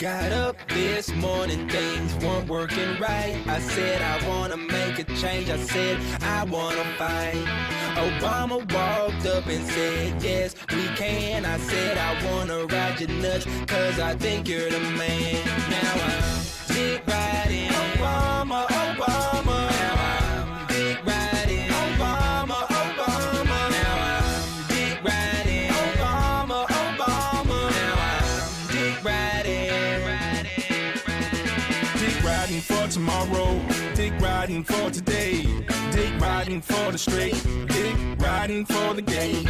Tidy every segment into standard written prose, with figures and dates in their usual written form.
Got up this morning, things weren't working right. I said I wanna make a change, I said I wanna fight. Obama walked up and said, yes, we can. I said I wanna ride your nuts, cause I think you're the man. Now I'm dick riding Obama, Obama. Now I'm dick riding Obama, Obama. Now I'm dick riding Obama, Obama. Now I'm dick riding for tomorrow, dick riding for today, dick riding for the straight, dick riding for the gay,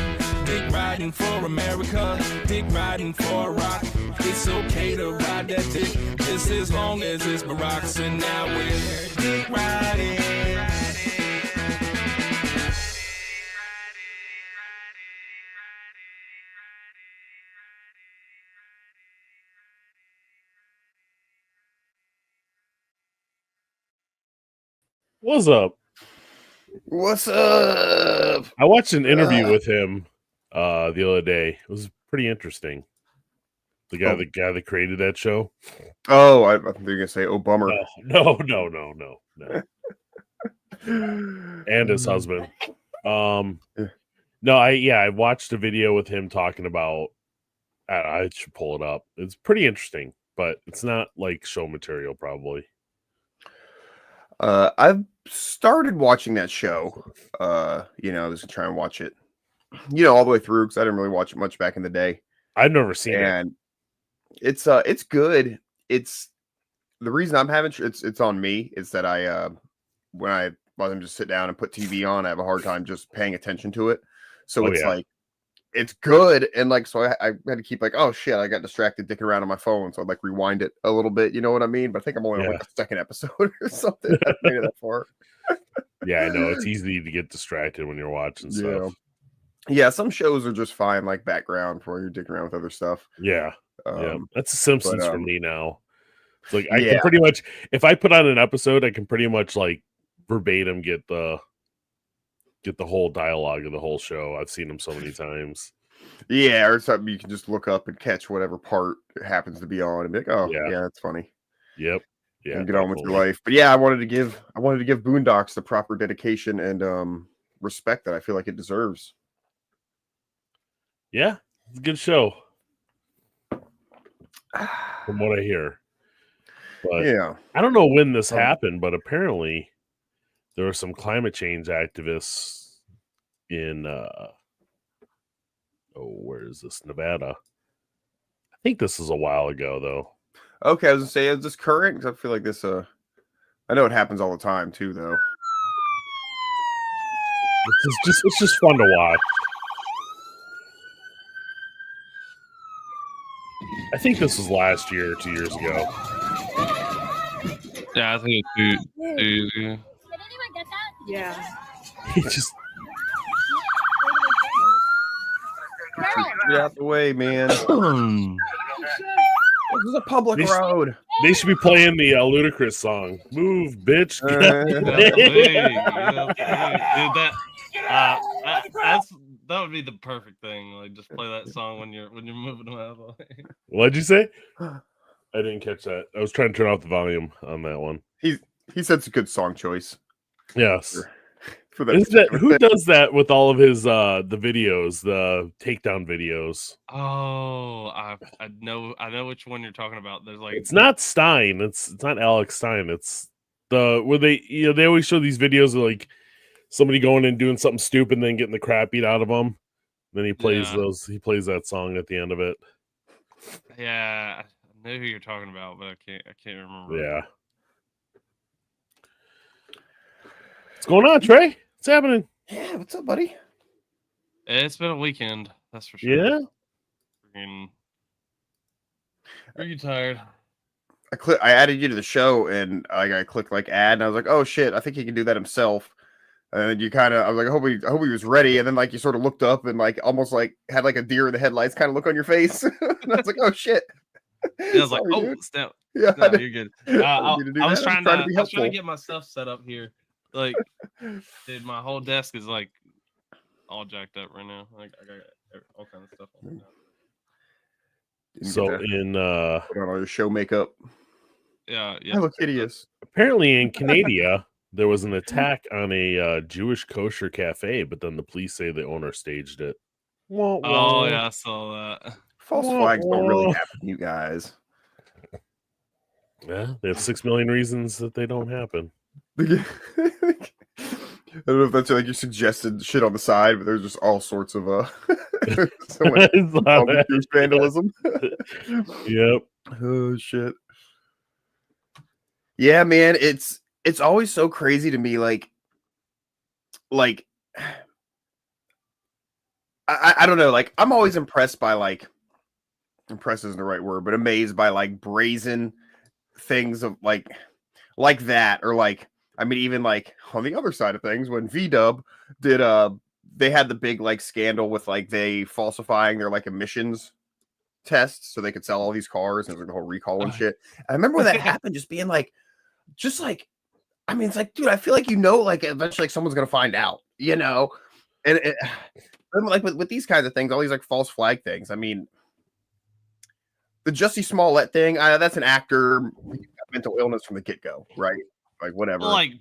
dick riding for America, dick riding for rock. It's okay to ride that dick, just as long as it's Barack's, and now we're dick riding. What's up? What's up? I watched an interview with him the other day. It was pretty interesting. The guy that created that show. Oh, I think you're gonna say, "Oh, bummer." No. And his husband. No, I watched a video with him talking about. I should pull it up. It's pretty interesting, but it's not like show material, probably. I've started watching that show. I was trying to watch it, all the way through because I didn't really watch it much back in the day. I've never seen it, and it's good. It's the reason I'm having it's on me is that I when I let them just sit down and put TV on, I have a hard time just paying attention to it. So like it's good, and like so I had to keep like, oh shit, I got distracted dicking around on my phone, so I'd like rewind it a little bit, you know what I mean? But I think I'm only on like the second episode or something. I made it that far. Yeah, I know it's easy to get distracted when you're watching stuff. Yeah, some shows are just fine, like background for you're dicking around with other stuff. Yeah, that's The Simpsons for me now. It's like I can pretty much, if I put on an episode, I can pretty much like verbatim get the whole dialogue of the whole show. I've seen them so many times. Yeah, or something you can just look up and catch whatever part it happens to be on and be like, oh yeah, that's funny. Yep. Yeah. And get on with your life. But yeah, I wanted to give Boondocks the proper dedication and respect that I feel like it deserves. Yeah, it's a good show. From what I hear. But yeah. I don't know when this happened, but apparently there were some climate change activists in where is this? Nevada. I think this is a while ago though. Okay, I was gonna say, is this current? Because I feel like this I know it happens all the time too, though. It's just fun to watch. I think this was last year or 2 years ago. Yeah, I think it's 2 years ago. Did anyone get that? Yeah. He just get out the way, man. This is a public road. They should be playing the Ludacris song. Move, bitch. That would be the perfect thing. Like, just play that song when you're moving out of the way. What'd you say? I didn't catch that. I was trying to turn off the volume on that one. He said it's a good song choice. Yes. Who does that with all of his the videos, the takedown videos? Oh, I know which one you're talking about. There's like, it's not Stein. It's not Alex Stein. It's where they they always show these videos of like somebody going and doing something stupid and then getting the crap beat out of them. Then he plays he plays that song at the end of it. Yeah, I know who you're talking about, but I can't remember. Yeah. What's going on, Trey? What's happening? Yeah, what's up, buddy? It's been a weekend, that's for sure. Yeah. Are you tired? I added you to the show, and I clicked like add, and I was like, oh shit, I think he can do that himself. And you kind of, I was like, I hope he was ready. And then like you sort of looked up and like almost like had like a deer in the headlights kind of look on your face. And I was like, oh shit. I was like, oh, snap. Yeah, no, you're good. I was trying to get my stuff set up here. Like, dude, my whole desk is like all jacked up right now. Like, I got all kinds of stuff on it. So in put on all your show makeup. Yeah. I look hideous. Apparently in Canada, there was an attack on a Jewish kosher cafe, but then the police say the owner staged it. Oh yeah, I saw that. False flags don't really happen, you guys. Yeah, they have 6 million reasons that they don't happen. I don't know if that's like you suggested shit on the side, but there's just all sorts of vandalism. Yep. Oh shit. Yeah, man, it's always so crazy to me. Like I don't know. Like I'm always impressed by impressed isn't the right word, but amazed by like brazen things of like that, or like I mean, even like on the other side of things, when VDub did they had the big like scandal with like they falsifying their like emissions tests so they could sell all these cars, and it was like the whole recall and shit. And I remember when that happened, just being like, I mean, it's like, dude, I feel like like eventually like someone's gonna find out, and like with these kinds of things, all these like false flag things. I mean, the Jussie Smollett thing, that's an actor mental illness from the get go, right? Like whatever. Well, like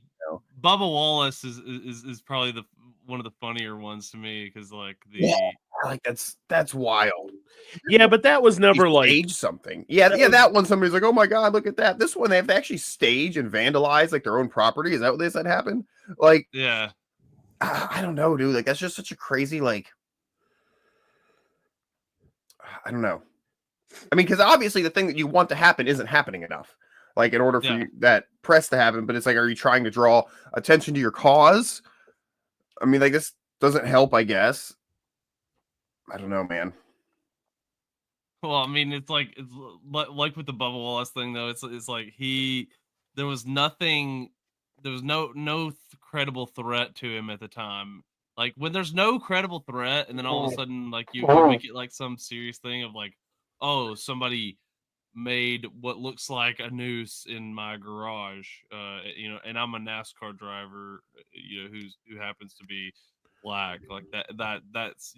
Bubba Wallace is probably one of the funnier ones to me, because like like that's wild. Yeah, but that was never like stage something. Yeah, that one somebody's like, oh my god, look at that. This one they have to actually stage and vandalize like their own property. Is that what they said happened? Like, yeah, I don't know, dude. Like that's just such a crazy like. I don't know. I mean, because obviously the thing that you want to happen isn't happening enough. Like in order for that press to happen, but it's like, are you trying to draw attention to your cause? I mean, like this doesn't help, I guess. I don't know, man. Well, I mean, it's like with the Bubba Wallace thing, though. It's like there was no credible threat to him at the time. Like when there's no credible threat, and then all of a sudden, like you make it like some serious thing of like, oh, somebody made what looks like a noose in my garage, and I'm a NASCAR driver, who happens to be black, like that's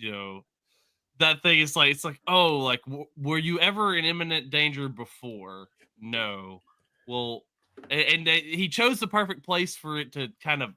that thing is like, it's like, oh, like were you ever in imminent danger before? No. Well, and he chose the perfect place for it to kind of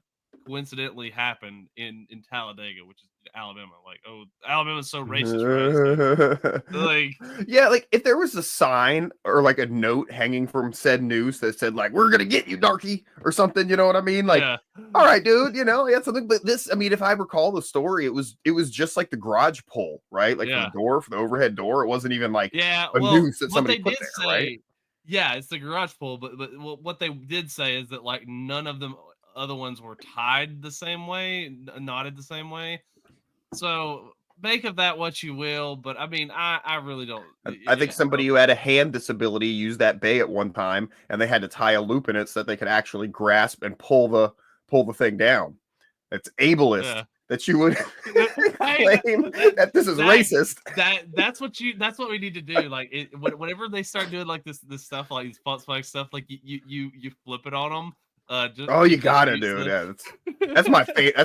coincidentally happen in Talladega, which is Alabama. Like, oh, Alabama's so racist, right? So, like, yeah, like if there was a sign or like a note hanging from said news that said like, we're gonna get you, darky, or something, you know what I mean? Like, all right, dude, yeah, something. But this, I mean, if I recall the story, it was just like the garage pole, right? Like for the overhead door. It wasn't even like a noose that somebody put there, right? Yeah, it's the garage pole, but what they did say is that like none of them other ones were tied the same way, knotted the same way. So make of that what you will, but I mean, I really don't. I think somebody who had a hand disability used that bay at one time, and they had to tie a loop in it so that they could actually grasp and pull the thing down. It's ableist that you would claim that this is racist. That's what we need to do. Like whenever they start doing like this stuff, like these false flag stuff, like you flip it on them. You gotta, dude. Yeah, that's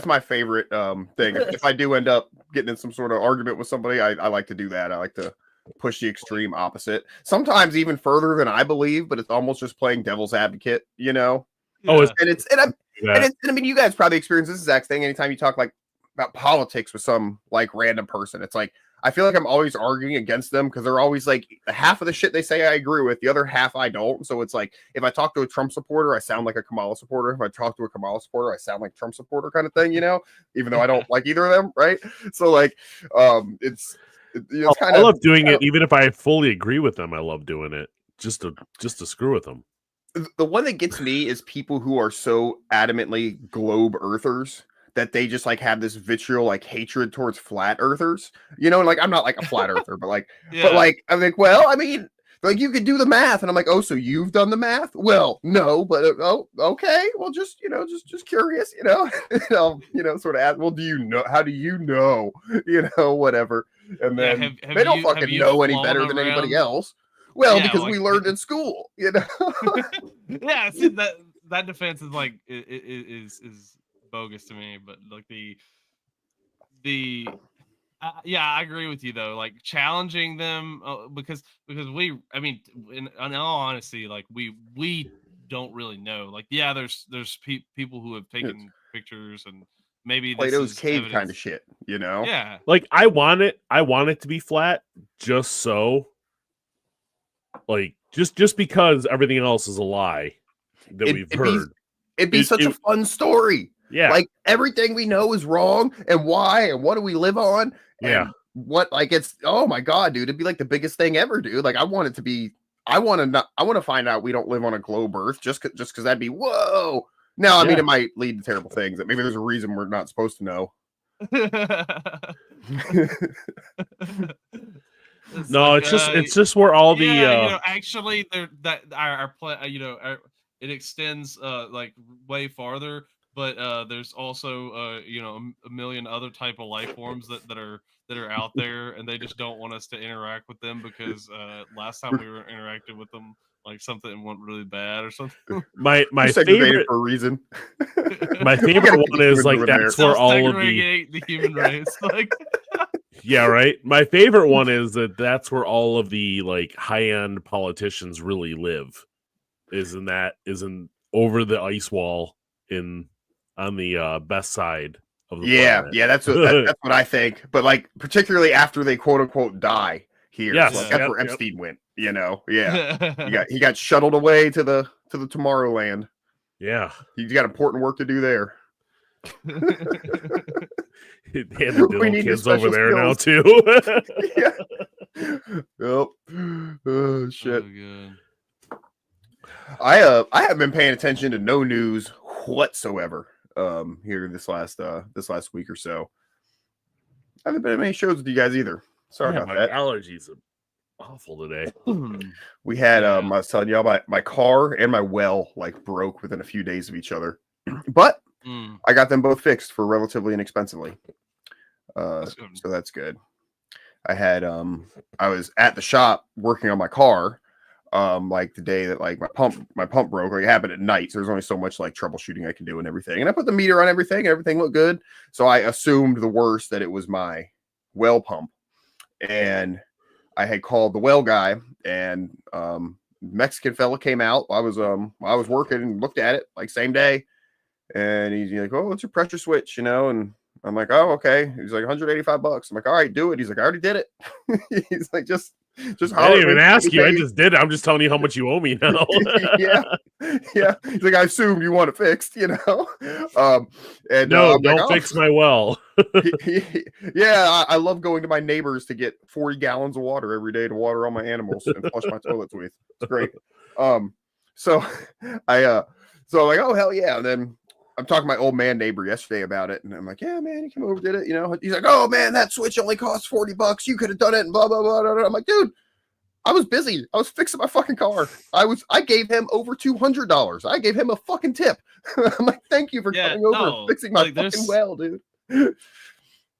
my favorite thing. If I do end up getting in some sort of argument with somebody, I like to do that. I like to push the extreme opposite. Sometimes even further than I believe, but it's almost just playing devil's advocate, Oh, I mean, you guys probably experience this exact thing anytime you talk like about politics with some like random person. It's like I feel like I'm always arguing against them because they're always like half of the shit they say I agree with, the other half I don't. So it's like if I talk to a Trump supporter, I sound like a Kamala supporter. If I talk to a Kamala supporter, I sound like a Trump supporter kind of thing, even though I don't like either of them, right? So like it's kind of, I love doing it even if I fully agree with them. I love doing it just to screw with them. The one that gets me is people who are so adamantly globe earthers that they just like have this vitriol like hatred towards flat earthers, and like I'm not like a flat earther, but like but like I'm like, well, I mean, like you could do the math, and I'm like, oh, so you've done the math? Well, no, but oh, okay, well, just just curious, sort of ask, well, do you know? How do you know? Whatever, and then they don't fucking know any better than anybody else. Well, because we learned in school, Yeah, see, that defense is like is bogus to me, but like the I agree with you though. Like challenging them because I mean, in all honesty, like we don't really know. Like, yeah, there's people who have taken pictures and maybe this Plato's is cave evidence. kind of shit, you know? Yeah. Like I want it to be flat just so, like, just because everything else is a lie that we've heard. It'd be such a fun story. Yeah. Like everything we know is wrong and why and what do we live on? Yeah. And what, like, it's, oh my God, dude, it'd be like the biggest thing ever, dude. Like I want it to be, I want to find out we don't live on a globe earth just because that'd be, whoa. No, I mean, it might lead to terrible things. That maybe there's a reason we're not supposed to know. No, like, it's just where all the you know, actually there that our you know, it extends like way farther, but there's also you know, a million other type of life forms that are out there, and they just don't want us to interact with them because last time we were interacting with them, like something went really bad or something. My favorite for a reason. My favorite one is like that's where all of the human race, like. Yeah, right. My favorite one is that's where all of the like high-end politicians really live. Is over the ice wall on the best side of the planet. Yeah, that's what I think. But like particularly after they quote unquote die here. Yes, so like, that's where Epstein went, you know. Yeah. he got shuttled away to the Tomorrowland. Yeah. He's got important work to do there. They had the little kids over there now too. Yeah. Yep. Oh shit. Oh, I haven't been paying attention to no news whatsoever here this last week or so. I haven't been at many shows with you guys either. Sorry about that. Allergies are awful today. We had I was telling y'all my car and my well like broke within a few days of each other. But I got them both fixed for relatively inexpensively. So that's good. I had I was at the shop working on my car like the day that like my pump broke. Like it happened at night, so there's only so much like troubleshooting I can do and everything. And I put the meter on everything and everything looked good. So I assumed the worst, that it was my well pump. And I had called the well guy, and Mexican fella came out. I was working and looked at it like same day. And he's like, "Oh, what's your pressure switch?" You know, and I'm like, "Oh, okay." He's like, $185. I'm like, "All right, do it." He's like, "I already did it." He's like, just I didn't even ask you. I just did it. I'm just telling you how much you owe me now. yeah. He's like, "I assumed you want it fixed, you know." And no, don't like, fix my well. Yeah, I love going to my neighbors to get 40 gallons of water every day to water all my animals and flush my toilets with. It's great. So I'm like, "Oh hell yeah!" And then I'm talking to my old man neighbor yesterday about it, and I'm like, "Yeah, man, he came over, did it." You know, he's like, "Oh man, that switch only costs $40. You could have done it," and blah blah blah. Blah. I'm like, "Dude, I was busy. I was fixing my fucking car. I gave him over $200. I gave him a fucking tip." I'm like, "Thank you for coming over and fixing my fucking well, dude."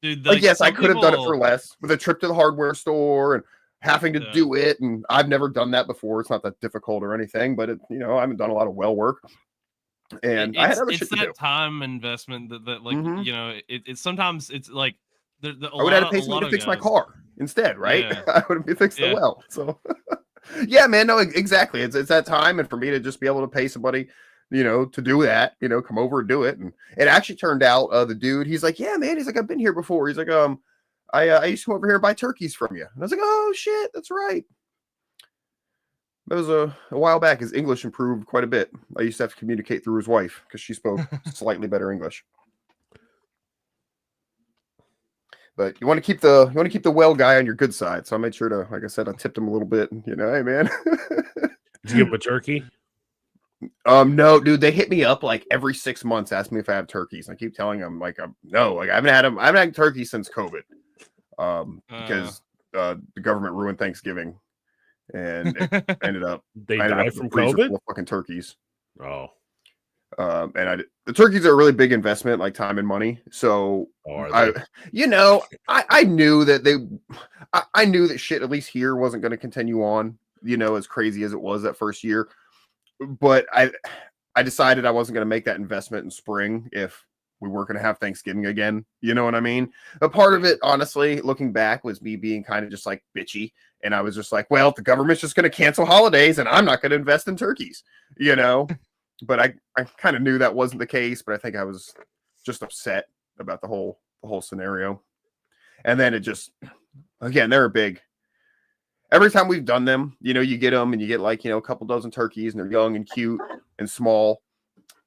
Dude, like yes, I could have done it for less with a trip to the hardware store and having to do it, and I've never done that before. It's not that difficult or anything, but you know, I haven't done a lot of well work. And I had other shit to do. It's that time investment that like you know, it's sometimes it's like I would have to pay somebody to fix my car instead, right? Yeah. I would have fixed the well. So yeah, man, no, exactly. It's that time, and for me to just be able to pay somebody, you know, to do that, you know, come over and do it. And it actually turned out the dude, he's like, "Yeah, man," he's like, "I've been here before." He's like, I used to come over here and buy turkeys from you." And I was like, "Oh shit, that's right." That was a while back. His English improved quite a bit. I used to have to communicate through his wife because she spoke slightly better English. But you want to keep the well guy on your good side. So I made sure to, like I said, I tipped him a little bit. And, you know, hey man. Did you give him a turkey? No, dude. They hit me up like every 6 months, asking me if I have turkeys. And I keep telling them like, no, like I haven't had turkey since COVID, because the government ruined Thanksgiving. And it ended up they died from COVID. Full of fucking turkeys. Oh, and the turkeys are a really big investment, like time and money. So I knew that I knew that shit, at least here, wasn't going to continue on, you know, as crazy as it was that first year. But I decided I wasn't going to make that investment in spring if we weren't going to have Thanksgiving again. You know what I mean? But part of it, honestly, looking back, was me being kind of just like bitchy. And I was just like, well, the government's just going to cancel holidays and I'm not going to invest in turkeys, you know? But I kind of knew that wasn't the case, but I think I was just upset about the whole scenario. And then it just, again, they're big. Every time we've done them, you know, you get them and you get like, you know, a couple dozen turkeys and they're young and cute and small.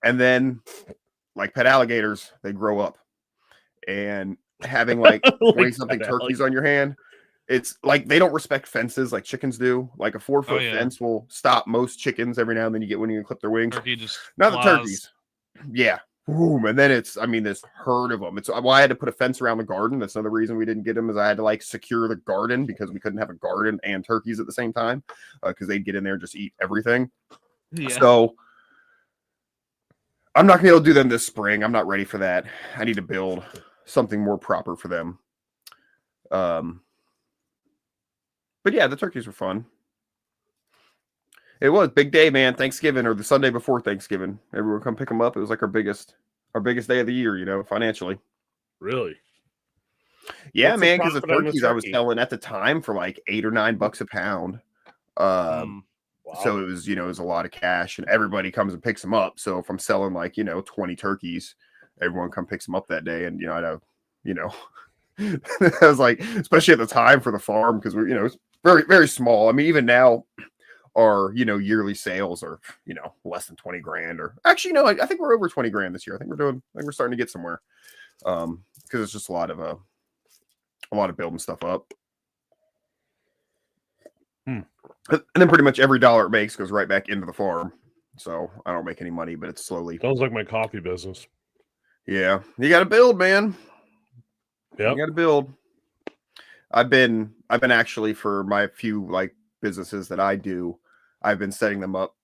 And then like pet alligators, they grow up, and having like 20-something turkeys on your hand, it's like they don't respect fences like chickens do. Like a 4-foot fence will stop most chickens every now and then. You get when you clip their wings. Turkey just not the turkeys. Yeah. Boom. And then it's, I mean, this herd of them. It's why I had to put a fence around the garden. That's another reason we didn't get them, is I had to like secure the garden because we couldn't have a garden and turkeys at the same time, because they'd get in there and just eat everything. Yeah. So I'm not gonna be able to do them this spring. I'm not ready for that. I need to build something more proper for them. But yeah, the turkeys were fun. It was big day, man. Thanksgiving, or the Sunday before Thanksgiving. Everyone come pick them up. It was like our biggest day of the year, you know, financially. Really? Yeah, what's man, because the turkeys I was selling at the time for like $8 or $9 a pound. Wow. So it was, you know, it was a lot of cash, and everybody comes and picks them up. So if I'm selling like, you know, 20 turkeys, everyone come picks them up that day. And, you know, I know, you know, I was like, especially at the time for the farm, because we're, you know, it's very, very small. I mean, even now our, you know, yearly sales are, you know, less than 20 grand, or actually, no, I think we're over 20 grand this year. I think we're starting to get somewhere. Because it's just a lot of building stuff up. And then pretty much every dollar it makes goes right back into the farm. So I don't make any money, but it's slowly. Sounds like my coffee business. Yeah. You got to build, man. Yeah. You got to build. I've been actually, for my few like businesses that I do, I've been setting them up.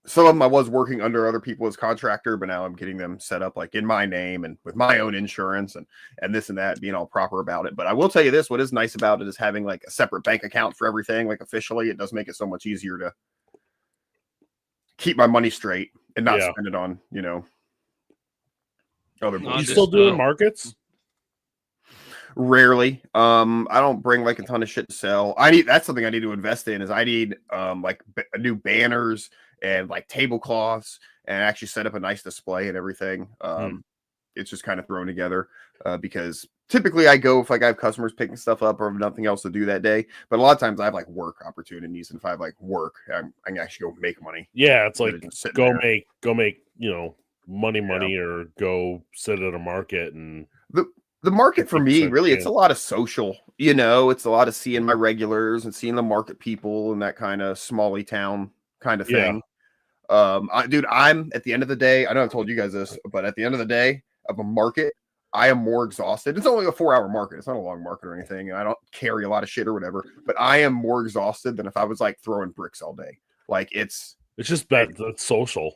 Some of them I was working under other people as contractor, but now I'm getting them set up like in my name and with my own insurance and this and that, being all proper about it. But I will tell you this, what is nice about it is having like a separate bank account for everything. Like officially, it does make it so much easier to keep my money straight and not spend it on, you know, other bullshit. You still doing markets? Rarely. I don't bring like a ton of shit to sell. That's something I need to invest in, is I need like new banners and like tablecloths, and actually set up a nice display and everything. It's just kind of thrown together because typically I go if like I have customers picking stuff up or have nothing else to do that day. But a lot of times I have like work opportunities, and if I have like work, I can actually go make money. Yeah, it's like go make you know money, or go sit at a market. And the market for me, really, it's a lot of social, you know, it's a lot of seeing my regulars and seeing the market people and that kind of smally town kind of thing. Dude, I'm at the end of the day, I know I've told you guys this, but at the end of the day of a market, I am more exhausted. It's only a 4-hour market. It's not a long market or anything. And I don't carry a lot of shit or whatever, but I am more exhausted than if I was like throwing bricks all day. Like it's just that's social.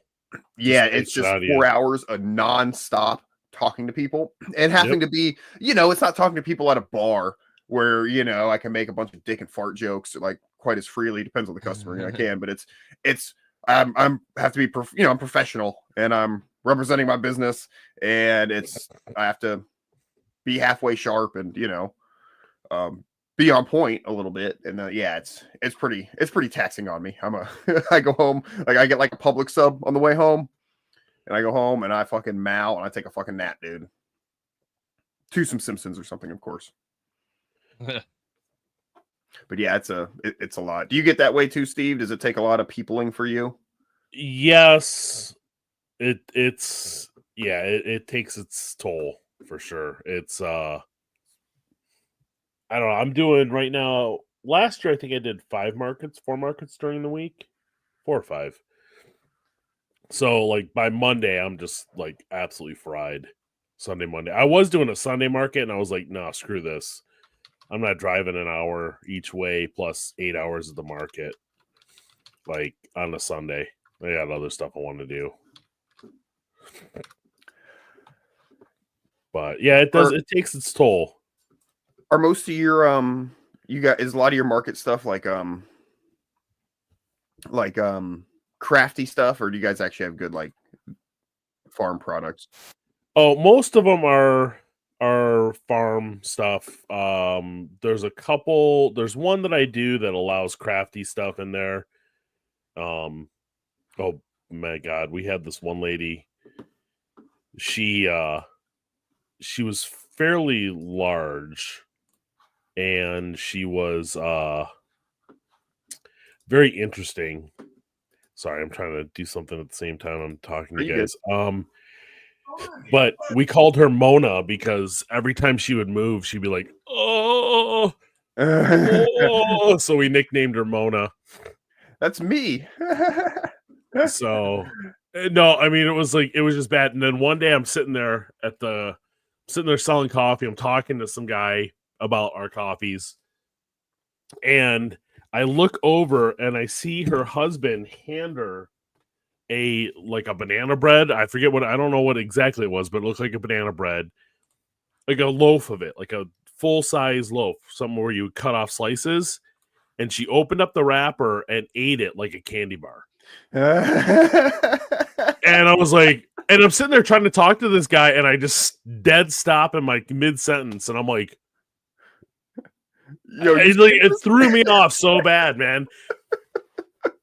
Yeah, it's just 4 hours of nonstop talking to people and having to be, you know, it's not talking to people at a bar where, you know, I can make a bunch of dick and fart jokes like quite as freely. Depends on the customer. You know, I can, but I'm have to be, you know, I'm professional and I'm representing my business, and I have to be halfway sharp and, you know, be on point a little bit. And it's pretty taxing on me. I go home, like I get like a Publix sub on the way home. And I go home and I fucking mow and I take a fucking nap, dude. To some Simpsons or something, of course. But yeah, it's a lot. Do you get that way too, Steve? Does it take a lot of peopling for you? Yes. It takes its toll for sure. It's I don't know. I'm doing right now. Last year I think I did 4 markets during the week. 4 or 5. So, like, by Monday, I'm just, like, absolutely fried. Sunday, Monday. I was doing a Sunday market, and I was like, no, screw this. I'm not driving an hour each way plus 8 hours at the market, like, on a Sunday. I got other stuff I want to do. But, yeah, it does. It takes its toll. Are most of your, is a lot of your market stuff like crafty stuff, or do you guys actually have good like farm products? Oh, most of them are farm stuff. There's a couple. There's one that I do that allows crafty stuff in there. Oh my God, we had this one lady. She was fairly large, and she was very interesting. Sorry, I'm trying to do something at the same time I'm talking to you guys. But we called her Mona because every time she would move, she'd be like, "Oh, oh!" So we nicknamed her Mona. That's me. So no, I mean it was just bad. And then one day I'm sitting there selling coffee. I'm talking to some guy about our coffees, and I look over and I see her husband hand her a banana bread. I forget I don't know what exactly it was, but it looked like a banana bread, like a loaf of it, like a full size loaf, something where you cut off slices. And she opened up the wrapper and ate it like a candy bar. And I was like, and I'm sitting there trying to talk to this guy, and I just dead stop in my mid sentence, and I'm like, it threw me off so bad, man.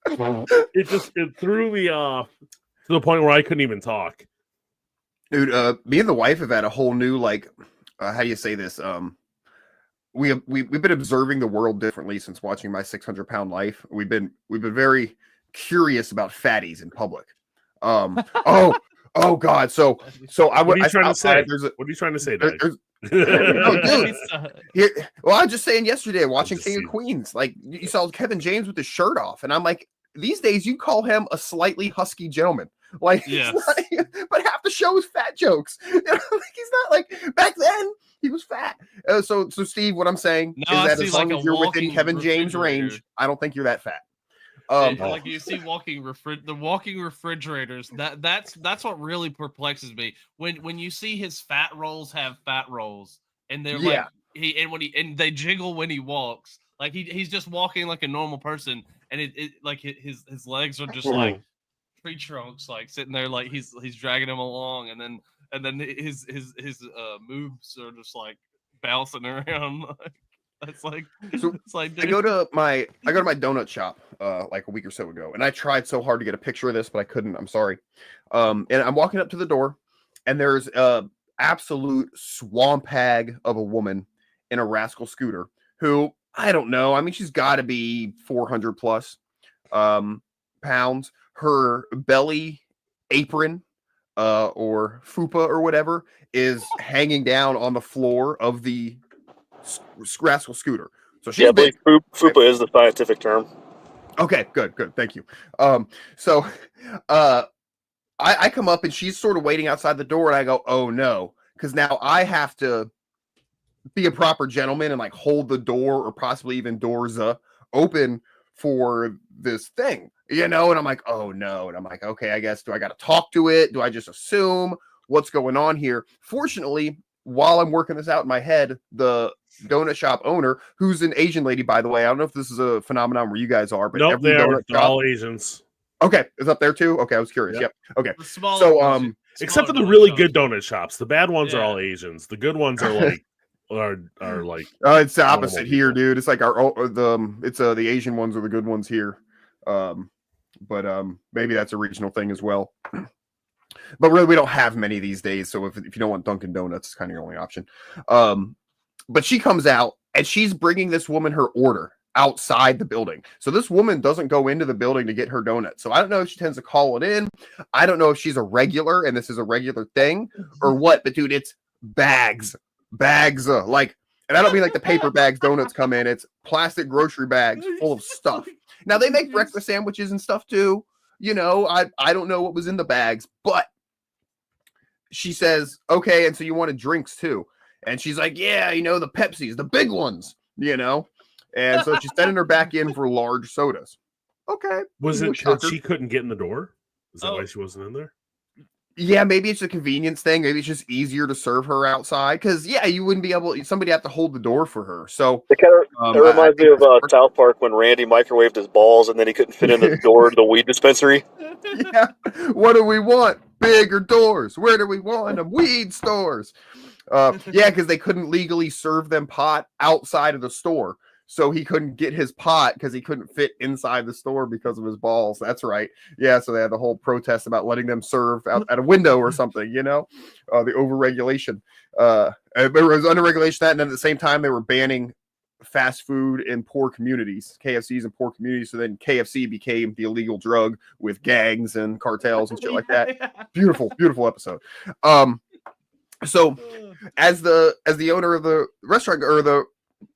It threw me off to the point where I couldn't even talk. Dude, me and the wife have had a whole new how do you say this? We've been observing the world differently since watching My 600-Pound Life. We've been very curious about fatties in public. Oh God. So what are you trying to say? What are you trying to say, Dad? No, dude. Well, I was just saying yesterday, watching King of Queens, like you saw Kevin James with his shirt off, and I'm like, these days you call him a slightly husky gentleman. Like, yes. But half the show is fat jokes. He's not like back then. He was fat. So Steve, what I'm saying is that as long as you're within Kevin James range, I don't think you're that fat. Like you see the walking refrigerators. That's what really perplexes me. When you see his fat rolls have fat rolls, and they're like they jiggle when he walks, like he's just walking like a normal person, and it like his legs are just like tree trunks, like sitting there, like he's dragging him along, and then his moves are just like bouncing around. It's like I go to my donut shop like a week or so ago, and I tried so hard to get a picture of this, but I couldn't. I'm sorry. And I'm walking up to the door, and there's a absolute swamp hag of a woman in a rascal scooter who, I don't know. I mean, she's got to be 400 plus pounds. Her belly apron or fupa or whatever is hanging down on the floor of the rascal scooter. So she's I believe fupa is the scientific term. Okay, good. Thank you. So I come up and she's sort of waiting outside the door, and I go, oh no, because now I have to be a proper gentleman and like hold the door or possibly even doors open for this thing, and I'm like, oh no. And I'm like, okay, I guess, do I got to talk to it? Do I just assume what's going on here? Fortunately, while I'm working this out in my head, the donut shop owner, who's an Asian lady, by the way, I don't know if this is a phenomenon where you guys are, but nope, they're all Asians. Okay, it's up there too. Okay, I was curious. Yep. Okay. So except for the really good donut shops, the bad ones are all Asians. The good ones are like are like. It's the opposite here, dude. It's like the Asian ones are the good ones here. But maybe that's a regional thing as well. But really, we don't have many these days. So if you don't want Dunkin' Donuts, it's kind of your only option. But she comes out and she's bringing this woman her order outside the building. So this woman doesn't go into the building to get her donut. So I don't know if she tends to call it in. I don't know if she's a regular and this is a regular thing or what. But dude, it's bags, like, and I don't mean like the paper bags donuts come in. It's plastic grocery bags full of stuff. Now they make breakfast sandwiches and stuff too. I don't know what was in the bags, but she says, okay, and so you wanted drinks too. And she's like, yeah, the Pepsis, the big ones, And so she's sending her back in for large sodas. Okay. Was it because she couldn't get in the door? Is that why she wasn't in there? Yeah, maybe it's a convenience thing. Maybe it's just easier to serve her outside. Because, you wouldn't be able, somebody have to hold the door for her. So it reminds me of South Park when Randy microwaved his balls and then he couldn't fit in the door to the weed dispensary. Yeah. What do we want? Bigger doors. Where do we want them? Weed stores. Yeah, because they couldn't legally serve them pot outside of the store. So he couldn't get his pot because he couldn't fit inside the store because of his balls. That's right. Yeah, so they had the whole protest about letting them serve out at a window or something, the overregulation. It was under regulation that, and then at the same time they were banning fast food in poor communities, KFCs in poor communities. So then KFC became the illegal drug with gangs and cartels and shit like that. Beautiful, beautiful episode. So as the owner of the restaurant or the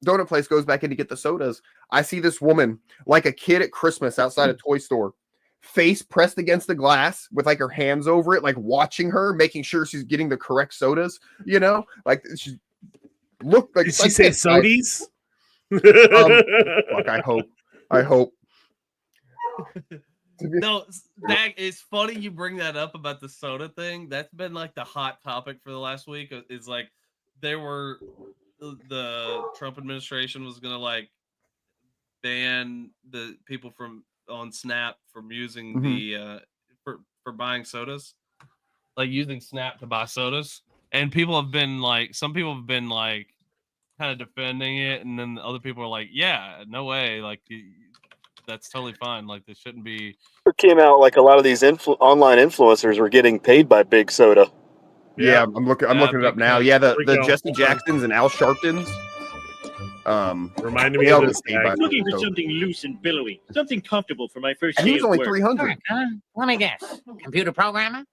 donut place goes back in to get the sodas, I see this woman like a kid at Christmas outside a toy store, face pressed against the glass with like her hands over it, like watching her, making sure she's getting the correct sodas, like she looked like. Did she say sodies? Fuck, I hope. No, that it's funny you bring that up about the soda thing. That's been like the hot topic for the last week. Is like the Trump administration was gonna like ban the people on Snap from using the for buying sodas, like using Snap to buy sodas. And some people have been like kind of defending it, and then other people are like, yeah, no way, like that's totally fine, like this shouldn't be. It came out like a lot of these online influencers were getting paid by Big Soda. Yeah, I'm looking it up now. Yeah, the Jesse Jacksons and Al Sharptons. Reminded me of this guy. I'm looking for something loose and billowy, something comfortable for my first day. He was only 300. Let me guess. Computer programmer?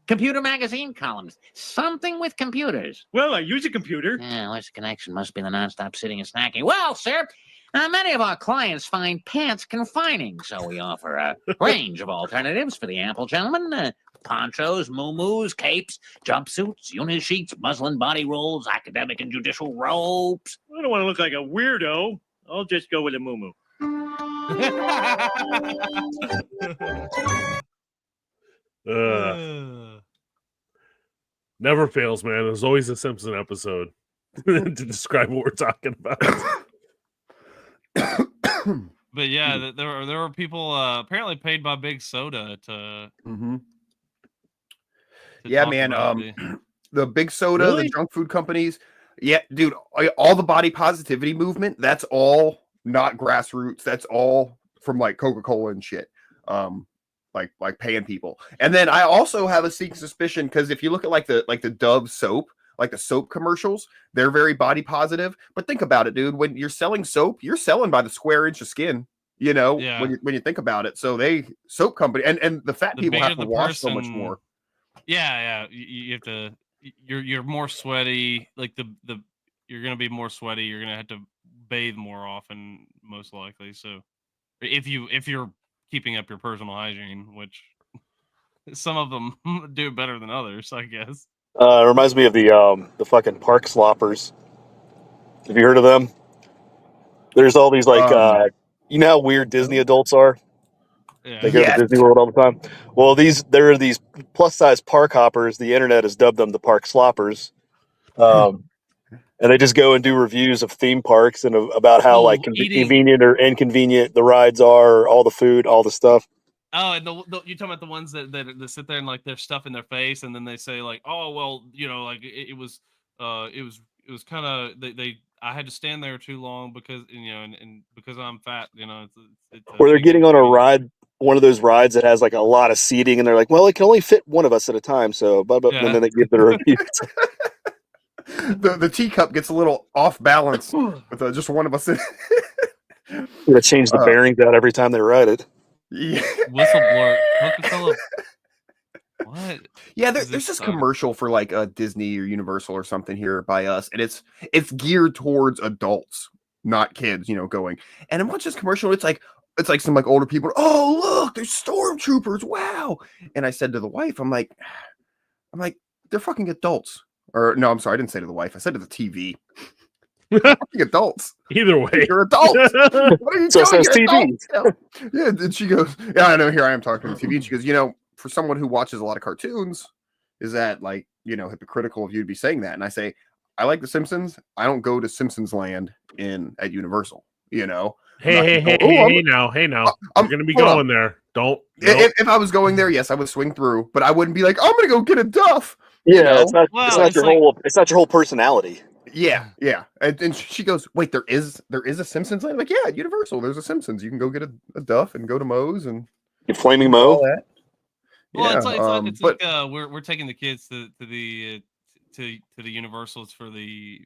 Computer magazine columns. Something with computers. Well, I use a computer. Yeah, where's the connection? Must be the nonstop sitting and snacking. Well, sir, many of our clients find pants confining, so we offer a range of alternatives for the ample gentleman. Ponchos, muumuus, capes, jumpsuits, unit sheets, muslin body rolls, academic and judicial robes. I don't want to look like a weirdo. I'll just go with a muumuu. Never fails, man. There's always a Simpson episode to describe what we're talking about. But yeah, there were people apparently paid by Big Soda to. Yeah, man. The Big Soda, the junk food companies. Yeah, dude. All the body positivity movement. That's all not grassroots. That's all from like Coca-Cola and shit. Like paying people. And then I also have a sneaking suspicion because if you look at like the Dove soap, like the soap commercials, they're very body positive. But think about it, dude. When you're selling soap, you're selling by the square inch of skin. Yeah. When you think about it. So soap company and the fat people have to wash so much more. Yeah. You have to. You're more sweaty. Like you're gonna be more sweaty. You're gonna have to bathe more often, most likely. So if you're keeping up your personal hygiene, which some of them do better than others, I guess. It reminds me of the fucking park sloppers. Have you heard of them? There's all these like you know how weird Disney adults are? Yeah. They go to Disney World all the time. Well, there are these plus size park hoppers. The internet has dubbed them the park sloppers. And they just go and do reviews of theme parks and about how like convenient or inconvenient the rides are, all the food, all the stuff. Oh, and you're talking about the ones that sit there and like there's stuff in their face, and then they say like, oh well, like it was kind of I had to stand there too long because and because I'm fat, or they're getting on a ride, one of those rides that has like a lot of seating, and they're like, well, it can only fit one of us at a time, so and then they give their reviews. The teacup gets a little off balance with just one of us in. They change the bearings out every time they ride it. Yeah. Whistleblower, Coca-Cola. What? Yeah, there's this commercial for like Disney or Universal or something here by us, and it's geared towards adults, not kids. Going. And I'm watching this commercial. It's like some like older people. Oh, look, there's stormtroopers! Wow! And I said to the wife, I'm like, they're fucking adults. Or no, I'm sorry, I didn't say to the wife. I said to the TV. Fucking adults. Either way, you're adults. What are you so doing? Says TV. Yeah, and she goes, yeah, I know. Here I am talking to the TV. And she goes, for someone who watches a lot of cartoons, is that like hypocritical of you to be saying that? And I say, I like The Simpsons. I don't go to Simpsons Land at Universal. Hey now. We're gonna be going there. Don't. If I was going there, yes, I would swing through, but I wouldn't be like, I'm gonna go get a Duff. Yeah, You know? it's not it's not your whole personality. Yeah. And she goes, wait, there is a Simpsons land? I'm like, yeah, Universal. There's a Simpsons. You can go get a Duff and go to Moe's and Get Flaming all Moe. that. Well, Yeah, it's like we're taking the kids to the Universals for the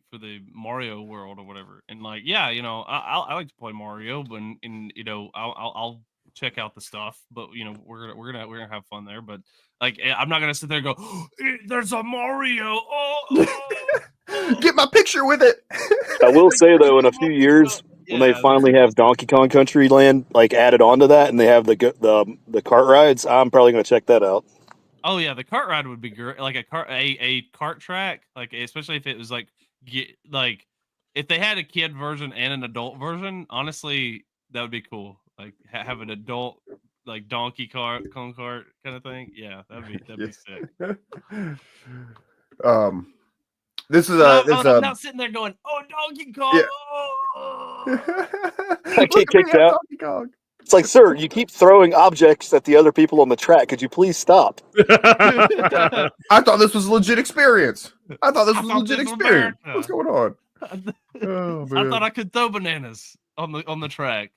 Mario World or whatever, and like, yeah, you know, I like to play Mario, but you know, I'll check out the stuff, but you know, we're gonna have fun there, but like, I'm not gonna sit there and go, oh, there's a Mario, get my picture with it. I will say though, in a few years, when they finally have Donkey Kong Country Land like added onto that, and they have the kart rides, I'm probably gonna check that out. Oh yeah, the kart ride would be great. Like a kart track, like especially if it was like if they had a kid version and an adult version. Honestly, that would be cool. Like have an adult like Donkey Kong kart kind of thing. Yeah, that'd be sick. This is I'm not sitting there going, "Oh, Donkey Kong!" Yeah. Oh. I get kicked out. Donkey Kong. It's like, sir, you keep throwing objects at the other people on the track. Could you please stop? I thought this was a legit experience. What's going on? Oh, man. I thought I could throw bananas on the track.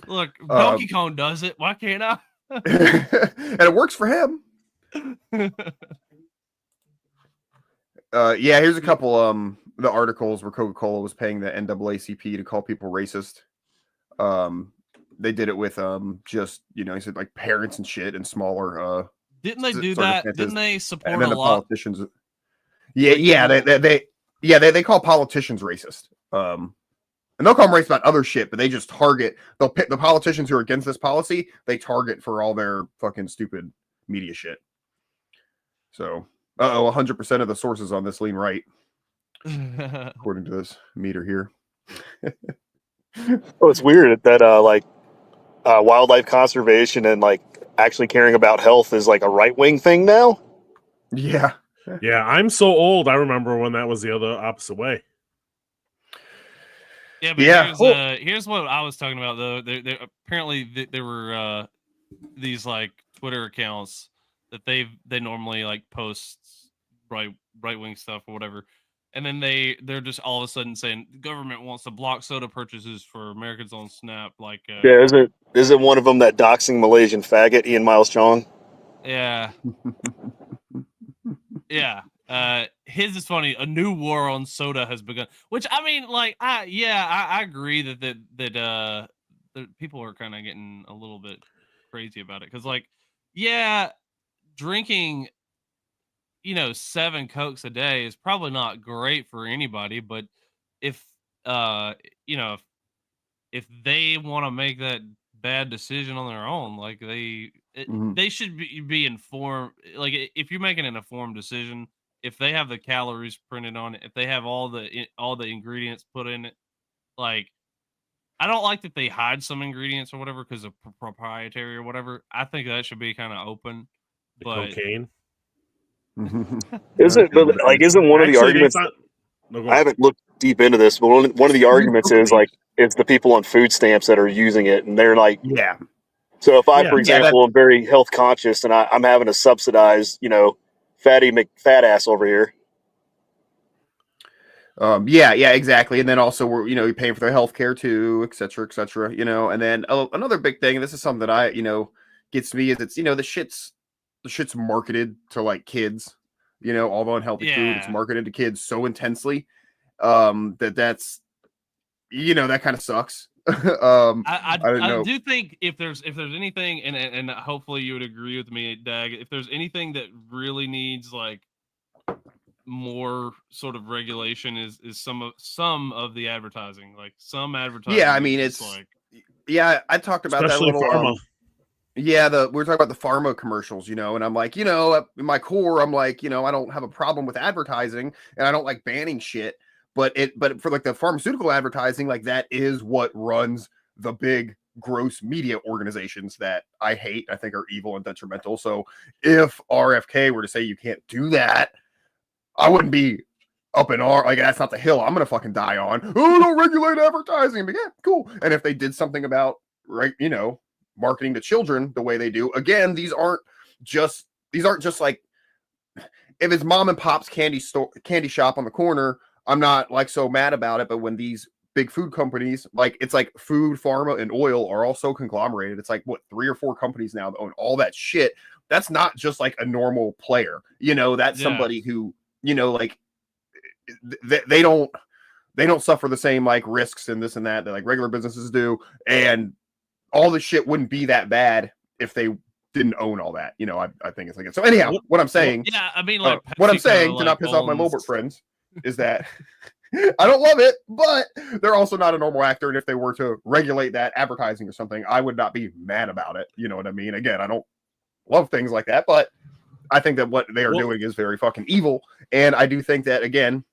Look, Donkey Kong does it. Why can't I? And it works for him. Yeah, here's a couple the articles where Coca-Cola was paying the NAACP to call people racist. They did it with just, you know, he said like parents and shit and smaller didn't they do that? Didn't they support and then a lot? Politicians? Yeah, they call politicians racist. And they'll call them racist about other shit, but they just target, they'll pick the politicians who are against this policy, they target for all their fucking stupid media shit. So 100% of the sources on this lean right, according to this meter here. Oh, it's weird that wildlife conservation and like actually caring about health is like a right-wing thing now. Yeah. Yeah, I'm so old. I remember when that was the other opposite way. Yeah, but here's what I was talking about though. Apparently there were these like Twitter accounts that they normally like post right wing stuff or whatever, and then they're just all of a sudden saying the government wants to block soda purchases for Americans on Snap. Like, yeah, isn't one of them that doxing Malaysian faggot Ian Miles Chong? Yeah, yeah. His is funny. A new war on soda has begun. Which I mean, like, I agree that people are kind of getting a little bit crazy about it because, like, yeah, drinking, 7 Cokes a day is probably not great for anybody. But if if they want to make that bad decision on their own, like they should be informed. Like if you're making an informed decision, if they have the calories printed on it, if they have all the ingredients put in it, like I don't like that they hide some ingredients or whatever because of proprietary or whatever. I think that should be kind of open. But cocaine isn't one of the arguments? I haven't looked deep into this, but one of the arguments is like it's the people on food stamps that are using it, and they're like, yeah. So if I, for example, am very health conscious and I'm having to subsidize, fatty McFat ass over here. Yeah, exactly. And then also we're, you're paying for their health care too, et cetera, and then another big thing, and this is something that I, gets me is it's, the shit's marketed to like kids, all the unhealthy food, it's marketed to kids so intensely, that's, that kind of sucks. I do think if there's anything, and hopefully you would agree with me, Dag, if there's anything that really needs like more sort of regulation is some of the advertising, like some advertising. Yeah, I mean it's like, yeah, I talked about that little pharma. We're talking about the pharma commercials, and I'm like, in my core, I'm like, I don't have a problem with advertising and I don't like banning shit. But for like the pharmaceutical advertising, like that is what runs the big gross media organizations that I hate, I think are evil and detrimental. So if RFK were to say you can't do that, I wouldn't be up in like that's not the hill I'm gonna fucking die on. Oh, don't regulate advertising. But yeah, cool. And if they did something about marketing to children the way they do. Again, these aren't just like, if it's mom and pop's candy shop on the corner, I'm not like so mad about it. But when these big food companies, like it's like food, pharma, and oil are all so conglomerated. It's like what, 3 or 4 companies now that own all that shit. That's not just like a normal player, that's somebody who, like they don't suffer the same like risks and this and that like regular businesses do. And all the shit wouldn't be that bad if they didn't own all that. I think it's like it. So anyhow, what I'm saying, what I'm saying to not piss off my Lobert friends is that I don't love it, but they're also not a normal actor. And if they were to regulate that advertising or something, I would not be mad about it. You know what I mean? Again, I don't love things like that, but I think that what they are doing is very fucking evil. And I do think that, again,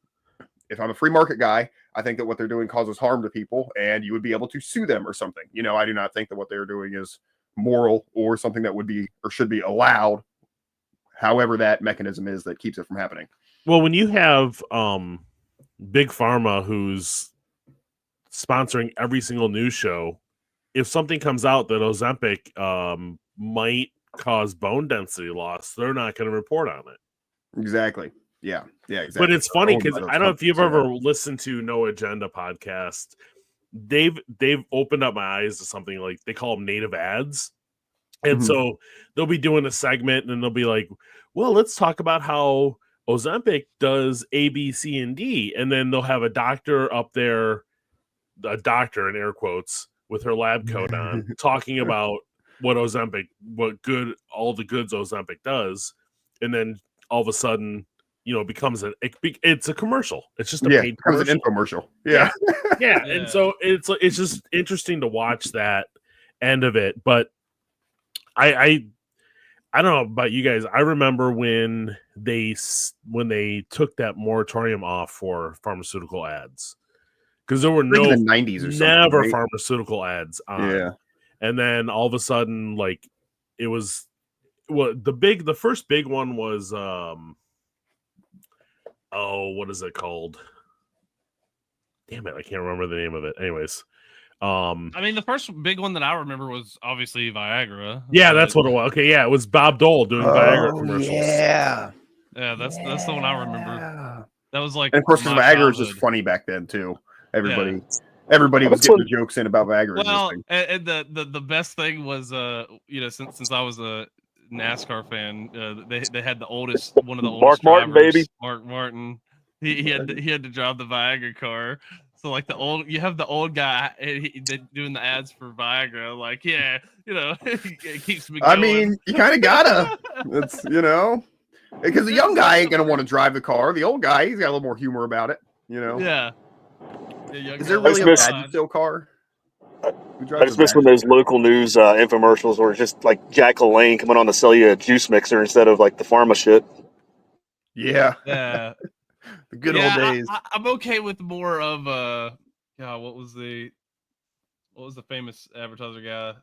if I'm a free market guy, I think that what they're doing causes harm to people and you would be able to sue them or something. I do not think that what they're doing is moral or something that would be or should be allowed. However, that mechanism is that keeps it from happening. Well, when you have Big Pharma who's sponsoring every single news show, if something comes out that Ozempic might cause bone density loss, they're not going to report on it. Exactly. Yeah, exactly. But it's funny because I don't know if you've ever listened to No Agenda podcast. They've opened up my eyes to something like they call them native ads. And so they'll be doing a segment and they'll be like, well, let's talk about how Ozempic does A, B, C, and D. And then they'll have a doctor up there, a doctor in air quotes, with her lab coat on, talking about what all the goods Ozempic does. And then all of a sudden, it becomes it's a commercial. It's just a paid commercial. An infomercial. Yeah. Yeah. And so it's just interesting to watch that end of it. But I don't know about you guys. I remember when they took that moratorium off for pharmaceutical ads, because there were in the 90s or something, never right? Pharmaceutical ads on. Yeah. And then all of a sudden, like it was the first big one was what is it called? Damn it, I can't remember the name of it. Anyways. The first big one that I remember was obviously Viagra. Yeah, that's what it was. Okay, yeah, it was Bob Dole doing Viagra commercials. Yeah, that's the one I remember. That was like, and of course, Viagra was just funny back then too. Everybody was getting the jokes in about Viagra. Well, and the best thing was, since I was a NASCAR fan, they had one of the oldest Martin, drivers, baby. Mark Martin. He had to drive the Viagra car. So like you have the old guy doing the ads for Viagra. Like, it keeps me going. I mean, you kind of gotta. It's because the young guy ain't gonna want to drive the car. The old guy, he's got a little more humor about it. Yeah. Is there really a Vagisil car? I just miss when those local news infomercials were just like Jack LaLanne coming on to sell you a juice mixer instead of like the pharma shit. Yeah. Yeah. The good old days. I'm okay with more of what was the famous advertiser guy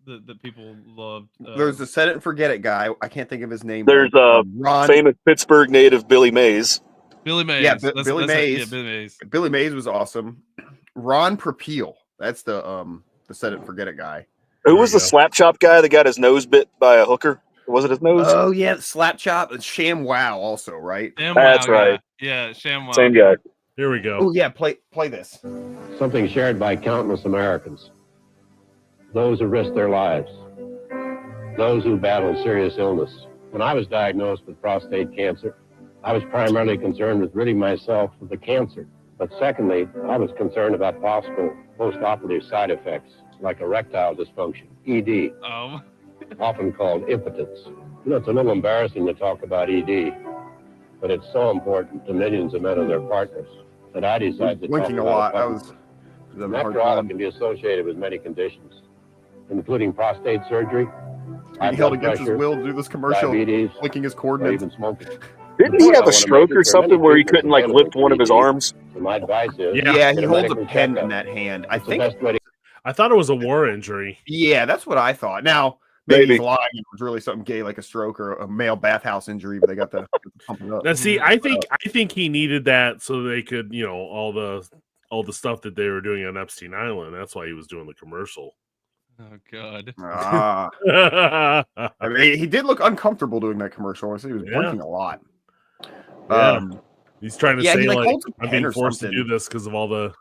that people loved? There's the set it and forget it guy. I can't think of his name. There's famous Pittsburgh native Billy Mays. Billy Mays. Yeah, Billy Mays. Billy Mays. Billy Mays was awesome. Ron Perpeal. That's the set it and forget it guy. Who was the slap chop guy that got his nose bit by a hooker? Was it his nose? Oh yeah, slap chop. Sham Wow also, right? That's right. Yeah, Sham Wow. Same guy. Here we go. Oh yeah, play this. Something shared by countless Americans. Those who risk their lives. Those who battle serious illness. When I was diagnosed with prostate cancer, I was primarily concerned with ridding myself of the cancer. But secondly, I was concerned about possible post-operative side effects like erectile dysfunction, ED. Often called impotence. It's a little embarrassing to talk about ED, but it's so important to millions of men and their partners that I decided to blinking talk a lot. about it. After all, it can be associated with many conditions, including prostate surgery, he held against his will to do this commercial, blinking his coordinates, even smoking. Didn't he have a stroke or something where he couldn't like lift one of his arms? So my advice is, yeah, he holds a pen in that hand. I think. I thought it was a war injury. Yeah, that's what I thought. Now. Maybe he's lying. It was really something gay, like a stroke or a male bathhouse injury, but they got the pump it up. Now, see, I think he needed that so they could, all the stuff that they were doing on Epstein Island. That's why he was doing the commercial. Oh God. I mean, he did look uncomfortable doing that commercial. I said he was blinking a lot. He's trying to yeah, say he, like holds a I'm pen being or forced to something. do this because of all the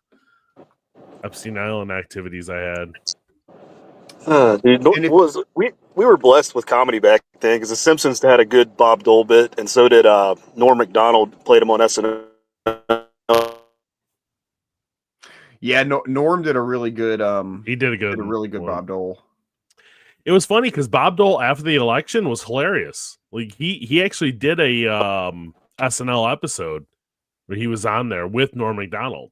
Epstein Island activities I had. Dude, we were blessed with comedy back then because The Simpsons had a good Bob Dole bit, and so did Norm Macdonald. Played him on SNL. Yeah, Norm did a really good. He did a really good one. Bob Dole. It was funny because Bob Dole after the election was hilarious. Like he actually did a SNL episode where he was on there with Norm Macdonald.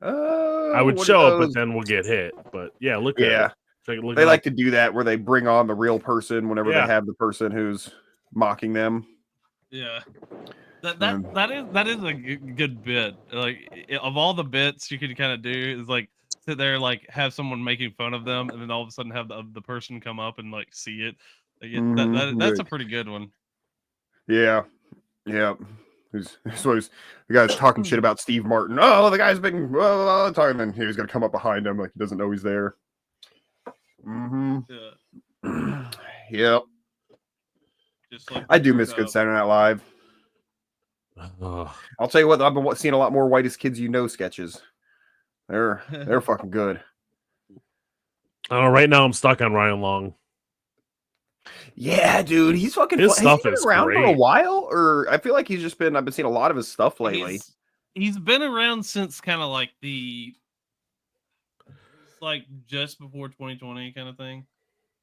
I would show it, but then we'll get hit. But yeah, look at it. They like to do that where they bring on the real person whenever they have the person who's mocking them. Yeah. That is a good bit. Like of all the bits you could kind of do is like sit there like have someone making fun of them and then all of a sudden have the person come up and like see it. Like, that's a pretty good one. Yeah. So the guy's talking shit about Steve Martin. Oh, the guy's been talking, and he's gonna come up behind him like he doesn't know he's there. Yeah. Yep. Just like I do miss good Saturday Night Live. I'll tell you what, I've been seeing a lot more Whitest Kids You Know sketches. They're fucking good. I don't know. Right now, I'm stuck on Ryan Long. Yeah, dude, he's fucking. His stuff is around great. for a while, or I feel like I've been seeing a lot of his stuff lately. He's been around since kind of like like just before 2020 kind of thing.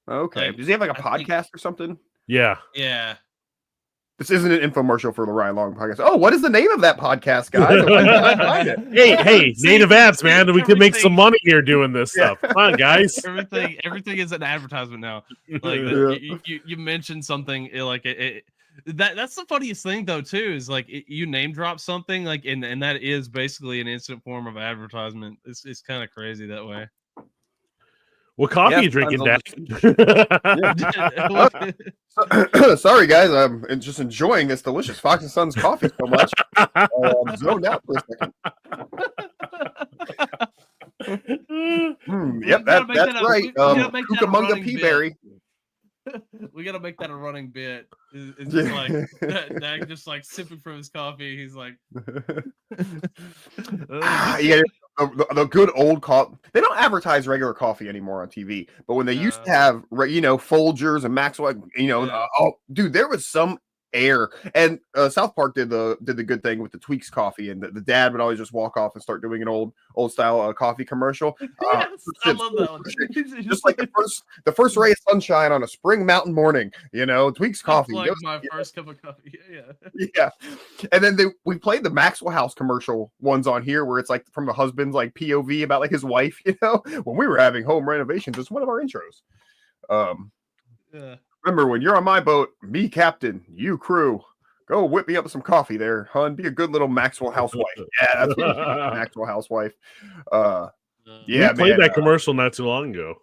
Okay, like, does he have like a podcast or something? Yeah. This isn't an infomercial for the Ryan Long podcast. Oh, what is the name of that podcast, guys? Why can't I find it? Hey, native ads, man. We can make some money here doing this stuff. Come on, guys. Everything is an advertisement now. Like you mentioned something like that's the funniest thing though too is like you name drop something like and that is basically an instant form of advertisement. It's kind of crazy that way. What coffee are you drinking, Dad? Sorry, guys. I'm just enjoying this delicious Fox and Sons coffee so much. I'm zoned out for a second. Yep, that's right. Cucamonga Peaberry. We gotta make that a running bit. It's just like Dag just like sipping from his coffee. He's like, yeah, the good old coffee. They don't advertise regular coffee anymore on TV, but when they used to have, Folgers and Maxwell, oh, dude, there was some air. And South Park did the good thing with the Tweaks coffee, and the dad would always just walk off and start doing an old style coffee commercial. Yes, I love that one. Just like the first ray of sunshine on a spring mountain morning, Tweaks coffee. Like my first cup of coffee. Yeah. And then we played the Maxwell House commercial ones on here where it's like from the husband's like POV about like his wife, when we were having home renovations. It's one of our intros. Remember, when you're on my boat, me captain, you crew, go whip me up some coffee there, hun. Be a good little Maxwell housewife. Yeah, that's what Maxwell housewife. We played that commercial not too long ago.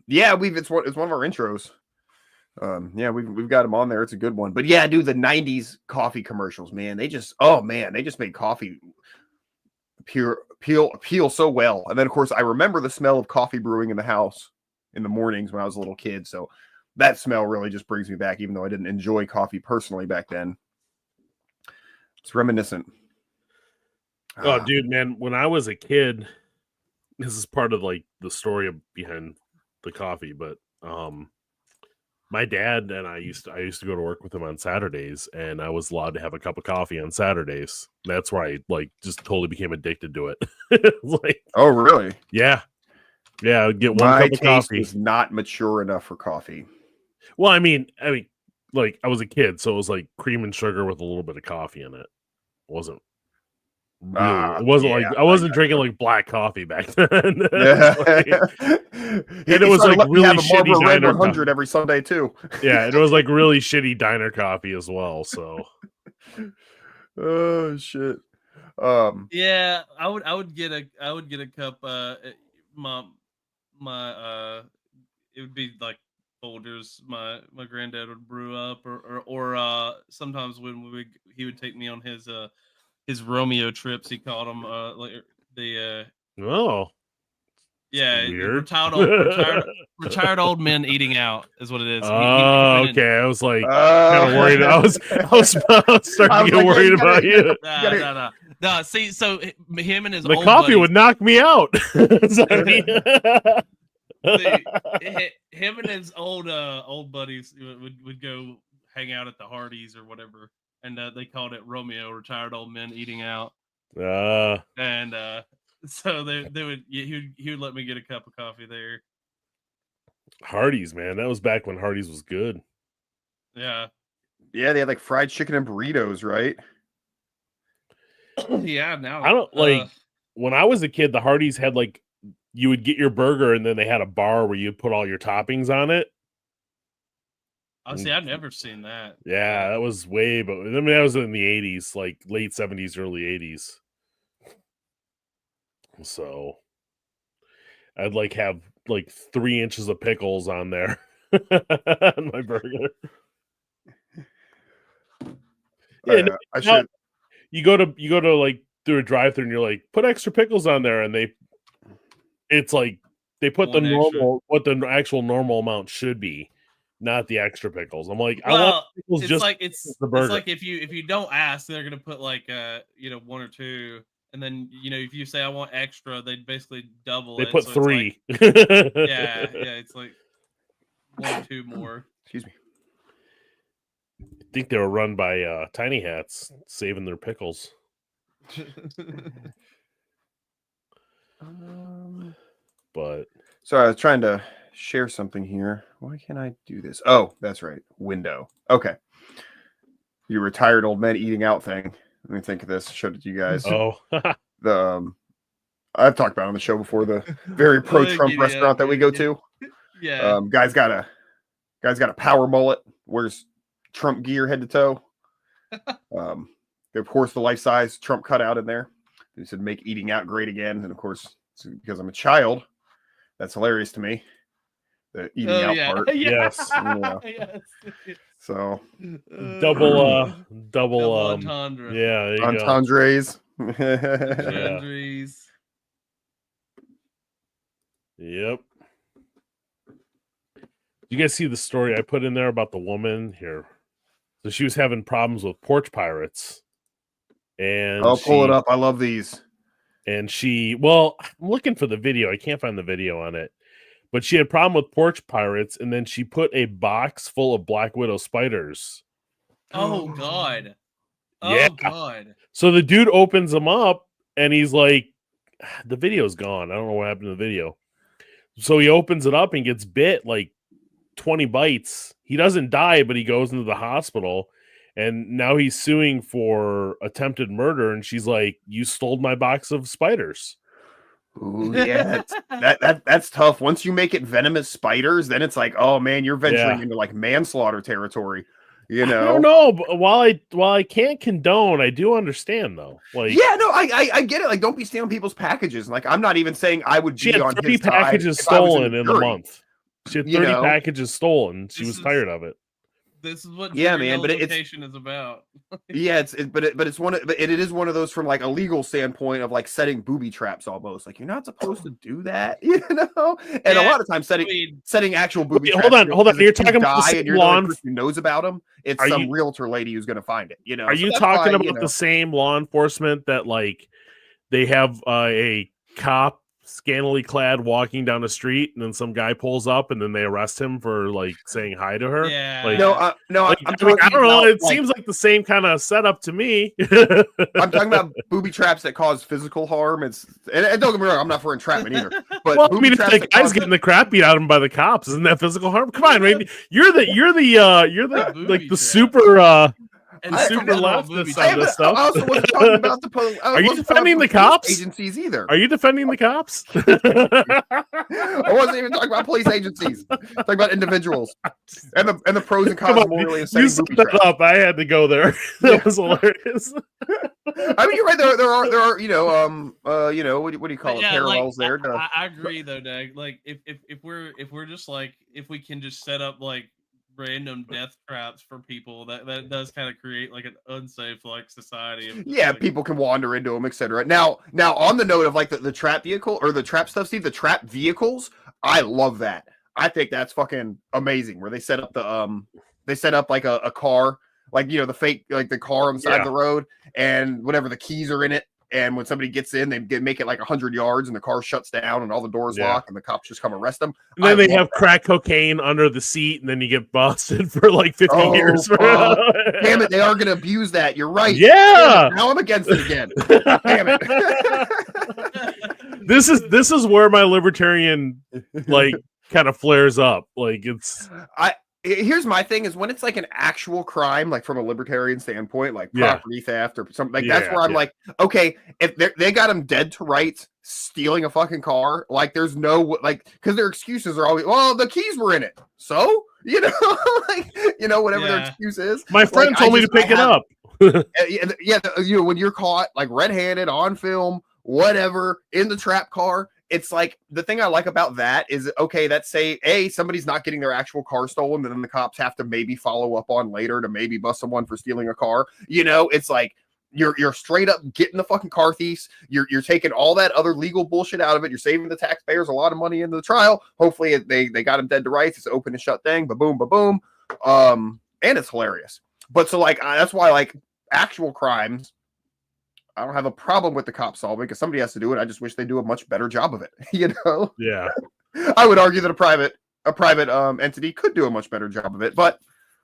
It's one of our intros. We've got them on there. It's a good one. But yeah, dude, the 90s coffee commercials, man, they just made coffee appeal so well. And then of course I remember the smell of coffee brewing in the house in the mornings when I was a little kid. So that smell really just brings me back, even though I didn't enjoy coffee personally back then. It's reminiscent. Oh, dude, man, when I was a kid, this is part of like the story behind the coffee, but my dad and I used to go to work with him on Saturdays, and I was allowed to have a cup of coffee on Saturdays. That's where I like just totally became addicted to it. Like, oh, really? Yeah. Yeah, I'd get one My cup of taste coffee. was not mature enough for coffee. Well, I mean, like I was a kid, so it was like cream and sugar with a little bit of coffee in it. It wasn't really, I wasn't drinking like black coffee back then. And it was like really shitty diner 100 every Sunday too. Yeah, it was like really shitty diner coffee as well. So, oh shit. Yeah, I would get a cup. It would be like Folgers. My granddad would brew up, or sometimes when he would take me on his Romeo trips. He called them Yeah, weird. retired old men eating out is what it is. Okay. I was like kind of worried. I was starting to get worried about you. No. See, so him and his The old coffee buddies, would knock me out. Sorry. him and his old buddies would go hang out at the Hardee's or whatever, and they called it Romeo, retired old men eating out. And so they would he would let me get a cup of coffee there. Hardee's, man, that was back when Hardee's was good. Yeah, they had like fried chicken and burritos, right? Yeah. Now I don't like when I was a kid. The Hardee's had like you would get your burger and then they had a bar where you'd put all your toppings on it. Oh, see, I've never seen that. Yeah, that was way, but I mean that was in the 80s, like late 70s, early 80s. So I'd like have like 3 inches of pickles on there on my burger. Yeah, I should. You go to like through a drive-thru and you're like, put extra pickles on there, and it's like they put the normal what the actual normal amount should be, not the extra pickles. I'm like, I want pickles it's just like it's like if you don't ask, they're gonna put like 1 or 2. And then, if you say I want extra, they basically double it. They put so 3. It's like, yeah, it's like 1 or 2 more. Excuse me. I think they were run by Tiny Hats, saving their pickles. But sorry, I was trying to share something here. Why can't I do this? Oh, that's right. Window. Okay. You retired old men eating out thing. Let me think of this. Showed it to you guys. Oh, I've talked about it on the show before. The very pro-Trump restaurant that we go to. Yeah. Guy's got a power mullet. Wears Trump gear head to toe. Of course, the life-size Trump cutout in there. He said, "Make eating out great again." And of course, because I'm a child, that's hilarious to me. The eating out part. Yes. Yes. So double entendre. Yeah, there you entendres. Entendres. Yep. You guys see the story I put in there about the woman here? So she was having problems with porch pirates. And I'll pull it up. I love these. And I'm looking for the video. I can't find the video on it. But she had a problem with porch pirates, and then she put a box full of Black Widow spiders. Oh, God. Oh, yeah. God. So the dude opens them up, and he's like, the video's gone. I don't know what happened to the video. So he opens it up and gets bit like 20 bites. He doesn't die, but he goes into the hospital, and now he's suing for attempted murder. And she's like, "You stole my box of spiders." Ooh, yeah, that's tough. Once you make it venomous spiders, then it's like, oh man, you're venturing into like manslaughter territory. I don't know. But while I can't condone, I do understand though. Like, yeah, no, I get it. Like, don't be stealing people's packages. Like, I'm not even saying I would. She had on 30 packages stolen in a month. She had 30 packages stolen. She was tired of it. This is what man, but education is about. Yeah, it is one of those from like a legal standpoint of like setting booby traps almost. Like, you're not supposed to do that, And a lot of times setting actual booby traps. Hold on. You're talking about the same you're the only person who knows about them. It's some realtor lady who's going to find it. Are you talking about the same law enforcement that like they have a cop scantily clad walking down the street, and then some guy pulls up, and then they arrest him for like saying hi to her? Yeah. Like, I don't know. It seems like the same kind of setup to me. I'm talking about booby traps that cause physical harm. And don't get me wrong, I'm not for entrapment either. But well, I mean, if the guy's getting the crap beat out of him by the cops, isn't that physical harm? Come on, man. You're the like the super super leftist on this stuff. I also wasn't talking about the police. Are you defending the cops? Agencies either. Are you defending the cops? I wasn't even talking about police agencies. I'm talking about individuals and the pros and cons morally of setting booby traps. Up. I had to go there. That was hilarious. I mean, you're right. There are what do you call it? Parallels like, there. I agree though, Doug. Like if we're just like if we can just set up like random death traps for people. That does kind of create like an unsafe like society. Yeah, like, people can wander into them, etc. Now on the note of like the trap vehicle or the trap stuff, Steve, the trap vehicles, I love that. I think that's fucking amazing. Where they set up like a car, like the fake like the car on the side of the road, and whatever the keys are in it. And when somebody gets in, they make it like 100 yards, and the car shuts down, and all the doors lock, and the cops just come arrest them. And then they have crack cocaine under the seat, and then you get busted for like 50 years. Damn it, they are going to abuse that. You're right. Yeah. Now I'm against it again. Damn it. This is where my libertarian like kind of flares up. Like here's my thing is when it's like an actual crime, like from a libertarian standpoint, like property theft or something like that's where I'm like, okay, if they got him dead to rights stealing a fucking car, like there's no like, because their excuses are always, well, the keys were in it, so whatever their excuse is. My friend told me to pick it up. When you're caught like red-handed on film, whatever, in the trap car. It's like the thing I like about that is, okay, let's say somebody's not getting their actual car stolen, and then the cops have to maybe follow up on later to maybe bust someone for stealing a car. It's like you're straight up getting the fucking car thieves. You're taking all that other legal bullshit out of it. You're saving the taxpayers a lot of money into the trial. Hopefully they got him dead to rights. It's an open and shut thing. Ba-boom, ba-boom. And it's hilarious. But so like that's why like actual crimes, I don't have a problem with the cops solving because somebody has to do it. I just wish they do a much better job of it. Yeah. I would argue that a private entity could do a much better job of it, but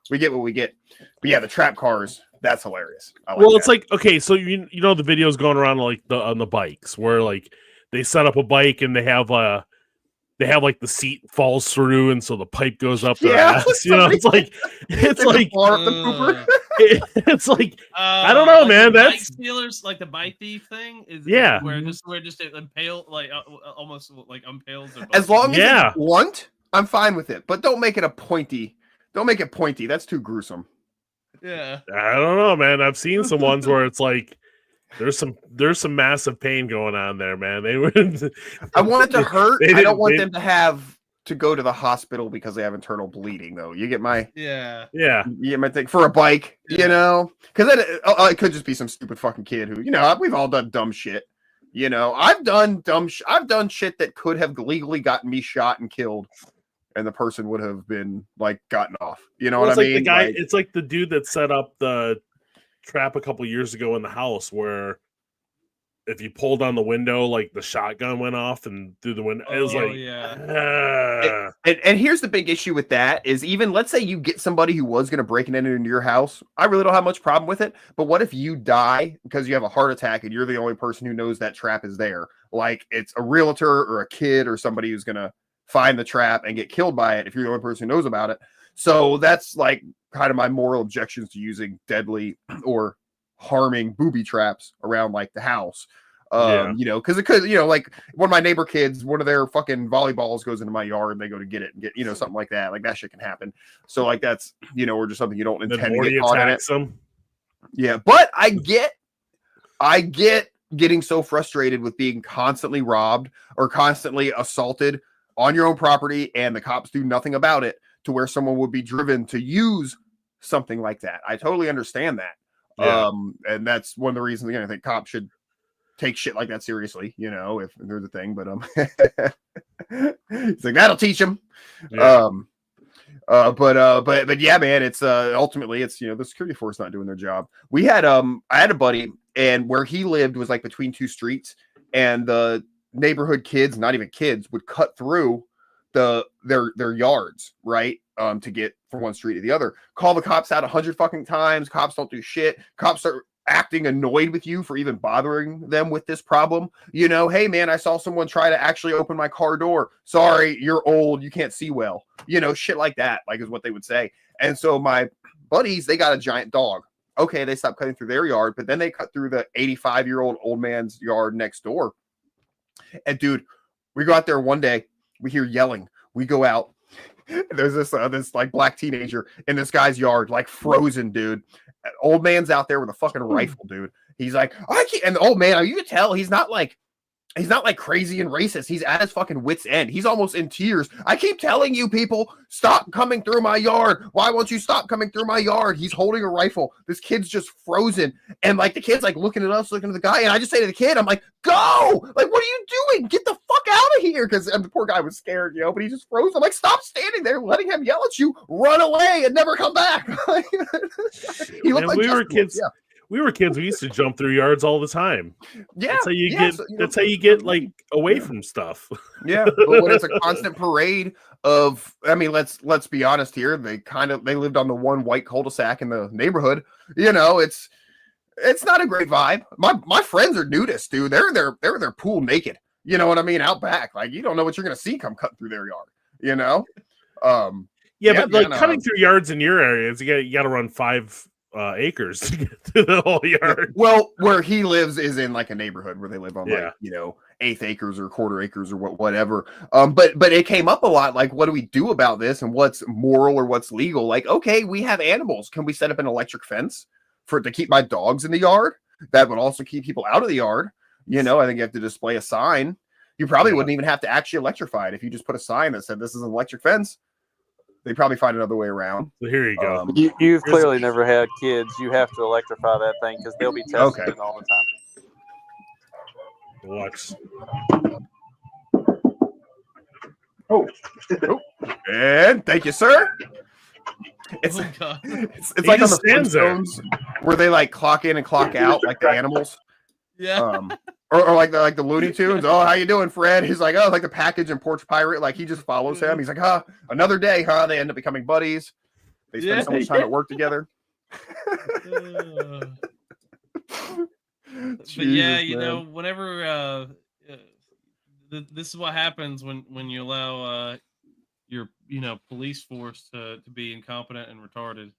we get what we get. But yeah, the trap cars, that's hilarious. It's like, okay, so the videos going around like on the bikes where like they set up a bike and they have like the seat falls through and so the pipe goes up their ass. It's like it's like I don't know, like man. That's bike stealers, like the bike thief thing is where just it impale like almost like impales their as long as it's blunt, I'm fine with it. But don't make it pointy. That's too gruesome. Yeah. I don't know, man. I've seen some ones where it's like there's some massive pain going on there, man. I want it to hurt. I don't want them to have to go to the hospital because they have internal bleeding, though. You get my yeah. You get my thing for a bike, because it could just be some stupid fucking kid who we've all done dumb shit. I've done shit that could have legally gotten me shot and killed, and the person would have been like gotten off. You know what I mean? The guy, it's like the dude that set up the trap a couple years ago in the house where if you pulled on the window, like the shotgun went off and through the window. It was and here's the big issue with that is even let's say you get somebody who was going to break and enter into your house. I really don't have much problem with it. But what if you die because you have a heart attack and you're the only person who knows that trap is there? Like it's a realtor or a kid or somebody who's going to find the trap and get killed by it if you're the only person who knows about it. So that's like kind of my moral objections to using deadly or harming booby traps around like the house. Because it could, like one of my neighbor kids, one of their fucking volleyballs goes into my yard and they go to get it and get, something like that. Like that shit can happen. So like that's, or just something you don't intend to get caught in it. Yeah, but I get getting so frustrated with being constantly robbed or constantly assaulted on your own property and the cops do nothing about it to where someone would be driven to use something like that. I totally understand that. Yeah. And that's one of the reasons, again, I think cops should take shit like that seriously, if there's a thing, but it's like, that'll teach them. Yeah. But yeah, man, it's ultimately it's the security force not doing their job. We had I had a buddy, and where he lived was like between two streets, and the neighborhood kids, not even kids, would cut through their yards, right? To get from one street to the other. Call the cops out 100 fucking times. Cops don't do shit. Cops are acting annoyed with you for even bothering them with this problem. Hey man, I saw someone try to actually open my car door. Sorry, you're old, you can't see well. Shit like that, like is what they would say. And so my buddies, they got a giant dog. Okay, they stopped cutting through their yard, but then they cut through the 85-year-old old man's yard next door. And dude, we go out there one day, we hear yelling. We go out. There's this like black teenager in this guy's yard, like frozen, dude. Old man's out there with a fucking rifle, dude. He's like, I can't. And the old man, you can tell he's not like he's not like crazy and racist. He's at his fucking wit's end. He's almost in tears. I keep telling you people, stop coming through my yard. Why won't you stop coming through my yard? He's holding a rifle. This kid's just frozen. And like the kid's like looking at us, looking at the guy. And I just say to the kid, I'm like, go! Like, what are you doing? Get the fuck out of here. Because the poor guy was scared, you know, but he just froze. I'm like, stop standing there, letting him yell at you, run away and never come back. He looked like we were kids. Yeah. We were kids. We used to jump through yards all the time. Yeah, that's how you yeah, get. so, you know, that's how you get like away from stuff. Yeah, but when it's a constant parade of, I mean, let's be honest here. They lived on the one white cul-de-sac in the neighborhood. You know, it's not a great vibe. My friends are nudists, dude. They're in their pool naked. You know what I mean? Out back, like you don't know what you're gonna see come cutting through their yard. You know. Yeah, but like cutting through yards in your areas, you got to run 5 acres to get to the whole yard. Well, where he lives is in like a neighborhood where they live on Yeah. like, you know, 1/8 acres or 1/4 acres or whatever. But it came up a lot. Like, what do we do about this and what's moral or what's legal? Like, okay, we have animals. Can we set up an electric fence to keep my dogs in the yard? That would also keep people out of the yard. You know, I think you have to display a sign. You probably wouldn't even have to actually electrify it if you just put a sign that said this is an electric fence. They'd probably find another way around. So here you go. You've clearly never had kids. You have to electrify that thing because they'll be testing it all the time. Watch. Oh. And thank you, sir. It's like on the Flintstones where they like clock in and clock out like the animals. Yeah. Or like the Looney Tunes. Oh, how you doing, Fred? He's like, oh, like the package and Porch Pirate. Like he just follows him. He's like, huh, another day, huh? They end up becoming buddies. They spend so much time at work together. But yeah, you know, whenever this is what happens when you allow your police force to be incompetent and retarded.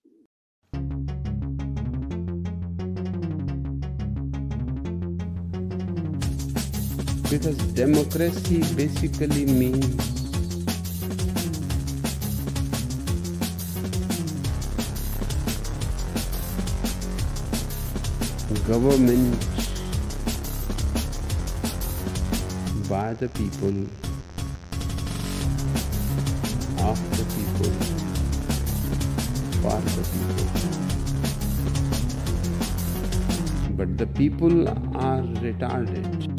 Because democracy basically means government by the people, of the people, for the people. But the people are retarded.